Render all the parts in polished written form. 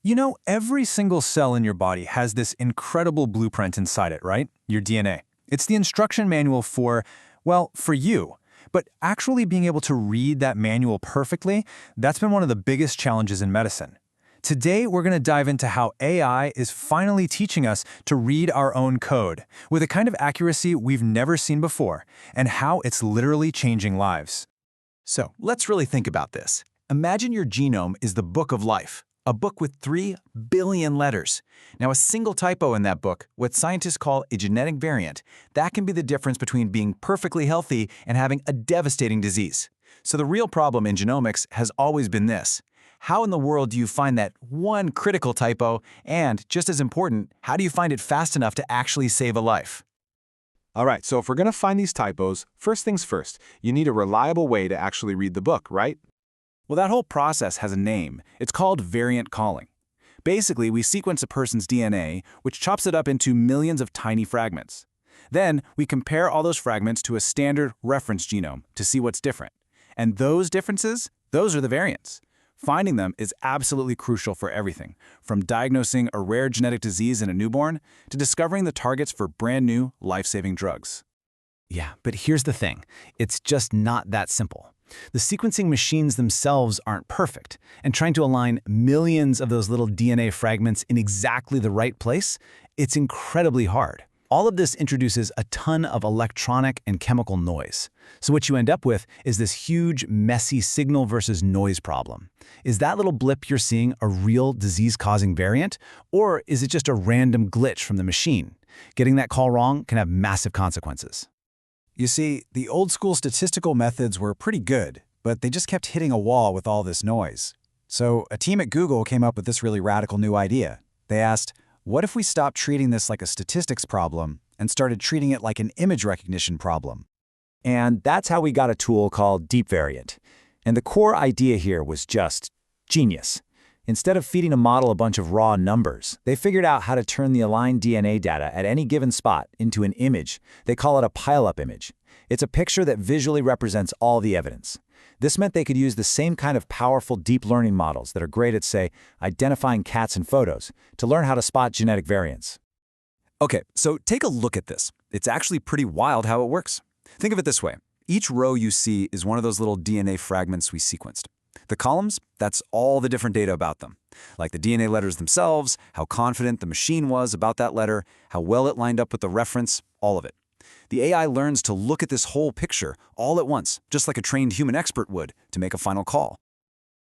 You know, every single cell in your body has this incredible blueprint inside it, right? Your DNA. It's the instruction manual for, well, for you. But actually being able to read that manual perfectly, that's been one of the biggest challenges in medicine. Today, we're going to dive into how AI is finally teaching us to read our own code with a kind of accuracy we've never seen before, and how it's literally changing lives. So let's really think about this. Imagine your genome is the book of life, a book with 3 billion letters. Now, a single typo in that book, what scientists call a genetic variant, that can be the difference between being perfectly healthy and having a devastating disease. So the real problem in genomics has always been this. How in the world do you find that one critical typo? And, just as important, how do you find it fast enough to actually save a life? All right, so if we're going to find these typos, first things first, you need a reliable way to actually read the book, right? Well, that whole process has a name. It's called variant calling. Basically, we sequence a person's DNA, which chops it up into millions of tiny fragments. Then, we compare all those fragments to a standard reference genome to see what's different. And those differences, those are the variants. Finding them is absolutely crucial for everything, from diagnosing a rare genetic disease in a newborn to discovering the targets for brand new, life-saving drugs. Yeah, but here's the thing. It's just not that simple. The sequencing machines themselves aren't perfect, and trying to align millions of those little DNA fragments in exactly the right place, it's incredibly hard. All of this introduces a ton of electronic and chemical noise. So what you end up with is this huge, messy signal versus noise problem. Is that little blip you're seeing a real disease-causing variant, or is it just a random glitch from the machine? Getting that call wrong can have massive consequences. You see, the old-school statistical methods were pretty good, but they just kept hitting a wall with all this noise. So a team at Google came up with this really radical new idea. They asked, what if we stopped treating this like a statistics problem and started treating it like an image recognition problem? And that's how we got a tool called Deep Variant. And the core idea here was just genius. Instead of feeding a model a bunch of raw numbers, they figured out how to turn the aligned DNA data at any given spot into an image. They call it a pile-up image. It's a picture that visually represents all the evidence. This meant they could use the same kind of powerful deep learning models that are great at, say, identifying cats in photos to learn how to spot genetic variants. Okay, so take a look at this. It's actually pretty wild how it works. Think of it this way. Each row you see is one of those little DNA fragments we sequenced. The columns, that's all the different data about them, like the DNA letters themselves, how confident the machine was about that letter, how well it lined up with the reference, all of it. The AI learns to look at this whole picture all at once, just like a trained human expert would, to make a final call.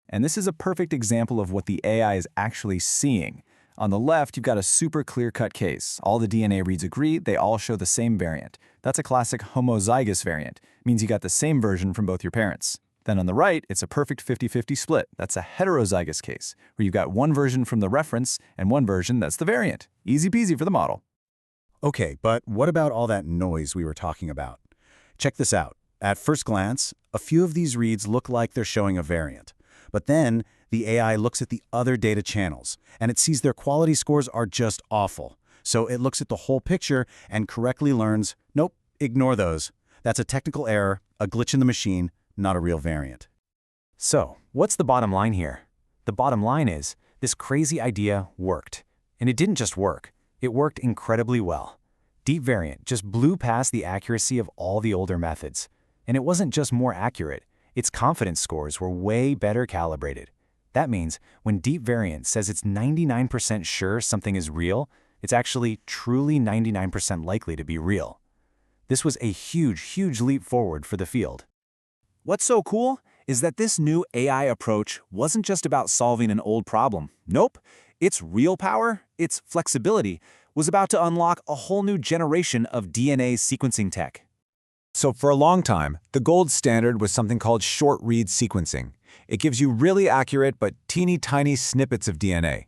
And this is a perfect example of what the AI is actually seeing. On the left, you've got a super clear-cut case. All the DNA reads agree, they all show the same variant. That's a classic homozygous variant. It means you got the same version from both your parents. Then on the right, it's a perfect 50-50 split. That's a heterozygous case, where you've got one version from the reference and one version that's the variant. Easy peasy for the model. Okay, but what about all that noise we were talking about? Check this out. At first glance, a few of these reads look like they're showing a variant. But then, the AI looks at the other data channels, and it sees their quality scores are just awful. So it looks at the whole picture and correctly learns, nope, ignore those. That's a technical error, a glitch in the machine, not a real variant. So, what's the bottom line here? The bottom line is, this crazy idea worked. And it didn't just work. It worked incredibly well. Deep Variant just blew past the accuracy of all the older methods. And it wasn't just more accurate. Its confidence scores were way better calibrated. That means when Deep Variant says it's 99% sure something is real, it's actually truly 99% likely to be real. This was a huge, huge leap forward for the field. What's so cool is that this new AI approach wasn't just about solving an old problem. Nope. Its real power, its flexibility, was about to unlock a whole new generation of DNA sequencing tech. So for a long time, the gold standard was something called short-read sequencing. It gives you really accurate but teeny tiny snippets of DNA.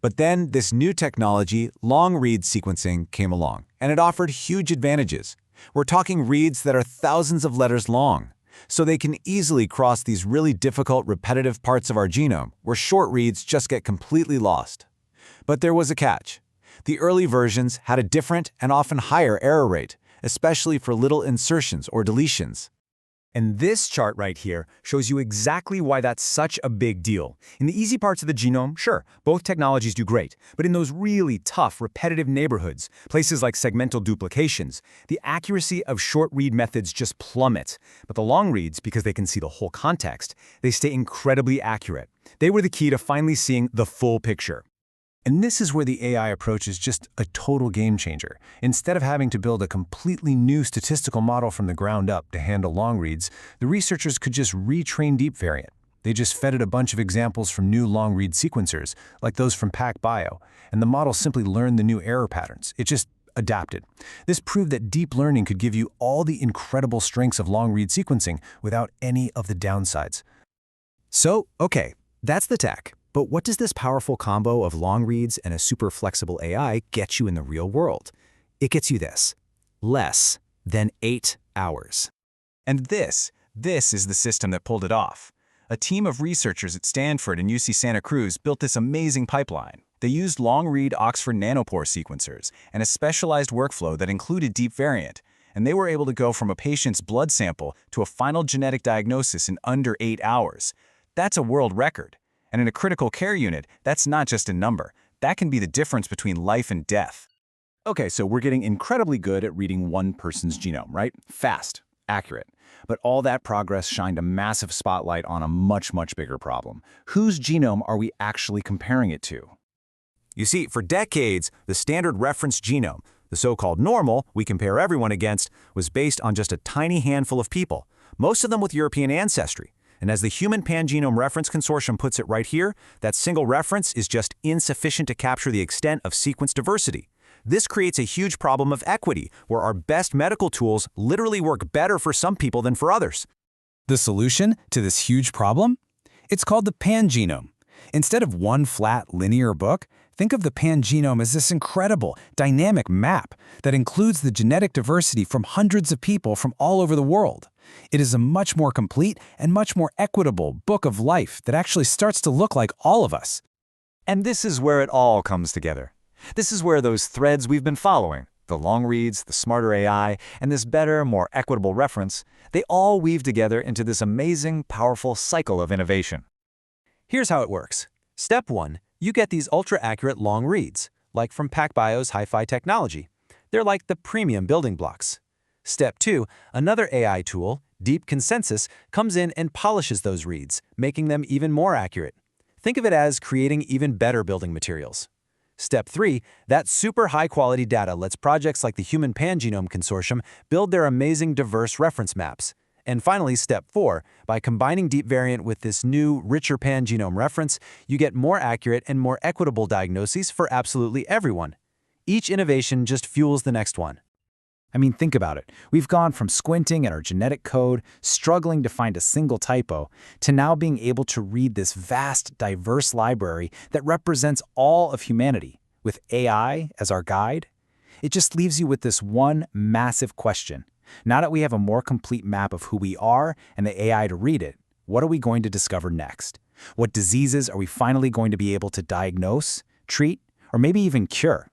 But then this new technology, long-read sequencing, came along, and it offered huge advantages. We're talking reads that are thousands of letters long. So they can easily cross these really difficult, repetitive parts of our genome, where short reads just get completely lost. But there was a catch. The early versions had a different and often higher error rate, especially for little insertions or deletions. And this chart right here shows you exactly why that's such a big deal. In the easy parts of the genome, sure, both technologies do great. But in those really tough, repetitive neighborhoods, places like segmental duplications, the accuracy of short-read methods just plummets. But the long reads, because they can see the whole context, they stay incredibly accurate. They were the key to finally seeing the full picture. And this is where the AI approach is just a total game changer. Instead of having to build a completely new statistical model from the ground up to handle long reads, the researchers could just retrain deep variant. They just fed it a bunch of examples from new long-read sequencers, like those from PacBio, and the model simply learned the new error patterns. It just adapted. This proved that deep learning could give you all the incredible strengths of long-read sequencing without any of the downsides. So, okay, that's the tech. But what does this powerful combo of long reads and a super flexible AI get you in the real world? It gets you this: less than 8 hours. And this is the system that pulled it off. A team of researchers at Stanford and UC Santa Cruz built this amazing pipeline. They used long-read Oxford nanopore sequencers and a specialized workflow that included deep variant, and they were able to go from a patient's blood sample to a final genetic diagnosis in under 8 hours. That's a world record. And in a critical care unit, that's not just a number. That can be the difference between life and death. Okay, so we're getting incredibly good at reading one person's genome, right? Fast, accurate. But all that progress shined a massive spotlight on a much, much bigger problem. Whose genome are we actually comparing it to? You see, for decades, the standard reference genome, the so-called normal we compare everyone against, was based on just a tiny handful of people, most of them with European ancestry. And as the Human Pangenome Reference Consortium puts it right here, that single reference is just insufficient to capture the extent of sequence diversity. This creates a huge problem of equity, where our best medical tools literally work better for some people than for others. The solution to this huge problem? It's called the pangenome. Instead of one flat, linear book, think of the pangenome as this incredible, dynamic map that includes the genetic diversity from hundreds of people from all over the world. It is a much more complete and much more equitable book of life that actually starts to look like all of us. And this is where it all comes together. This is where those threads we've been following, the long reads, the smarter AI, and this better, more equitable reference, they all weave together into this amazing, powerful cycle of innovation. Here's how it works. Step 1, you get these ultra-accurate long reads, like from PacBio's Hi-Fi technology. They're like the premium building blocks. Step 2, another AI tool, Deep Consensus, comes in and polishes those reads, making them even more accurate. Think of it as creating even better building materials. Step 3, that super high-quality data lets projects like the Human Pangenome Consortium build their amazing diverse reference maps. And finally, Step 4, by combining deep variant with this new, richer pangenome reference, you get more accurate and more equitable diagnoses for absolutely everyone. Each innovation just fuels the next one. I mean, think about it. We've gone from squinting at our genetic code, struggling to find a single typo, to now being able to read this vast, diverse library that represents all of humanity, with AI as our guide. It just leaves you with this one massive question. Now that we have a more complete map of who we are and the AI to read it, what are we going to discover next? What diseases are we finally going to be able to diagnose, treat, or maybe even cure?